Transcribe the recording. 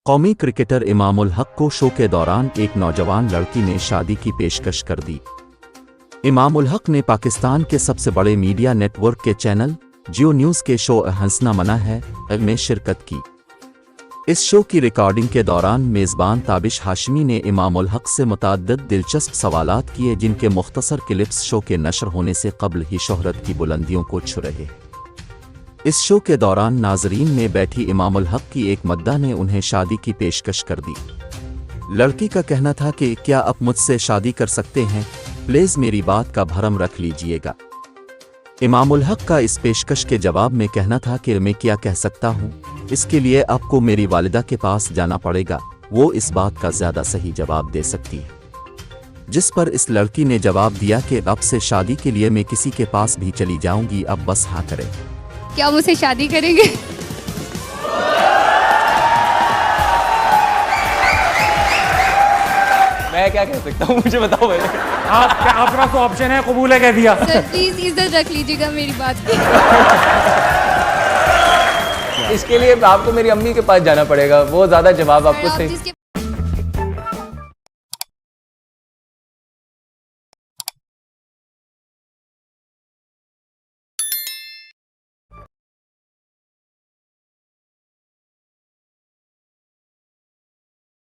कौमी क्रिकेटर इमामुल हक को शो के दौरान एक नौजवान लड़की ने शादी की पेशकश कर दी। इमामुल हक ने पाकिस्तान के सबसे बड़े मीडिया नेटवर्क के चैनल जियो न्यूज़ के शो हंसना मना है में शिरकत की। इस शो की रिकॉर्डिंग के दौरान मेज़बान ताबिश हाशमी ने इमामुल हक से मुतअद्दिद दिलचस्प सवालात किए, जिनके मुख्तसर क्लिप्स शो के नशर होने से कबल ही शोहरत की बुलंदियों को छू रहे। इस शो के दौरान नाजरीन में बैठी इमामुल हक की एक मद्दा ने उन्हें शादी की पेशकश कर दी। लड़की का कहना था कि क्या आप मुझसे शादी कर सकते हैं, प्लीज़ मेरी बात का भरम रख लीजिएगा। इमामुल हक का इस पेशकश के जवाब में कहना था कि मैं क्या कह सकता हूँ, इसके लिए आपको मेरी वालिदा के पास जाना पड़ेगा, वो इस बात का ज़्यादा सही जवाब दे सकती है। जिस पर इस लड़की ने जवाब दिया कि अब से शादी के लिए मैं किसी के पास भी चली जाऊंगी, अब बस हाँ करें। क्या मुझसे शादी करेंगे? मैं क्या कह सकता हूँ, मुझे बताओ पहले। आपके पास तो ऑप्शन है, कबूल है कह दिया। सर प्लीज इज्जत रख लीजिएगा मेरी बात की। इसके लिए आपको मेरी अम्मी के पास जाना पड़ेगा, वो ज़्यादा जवाब आपको आप सही जिसके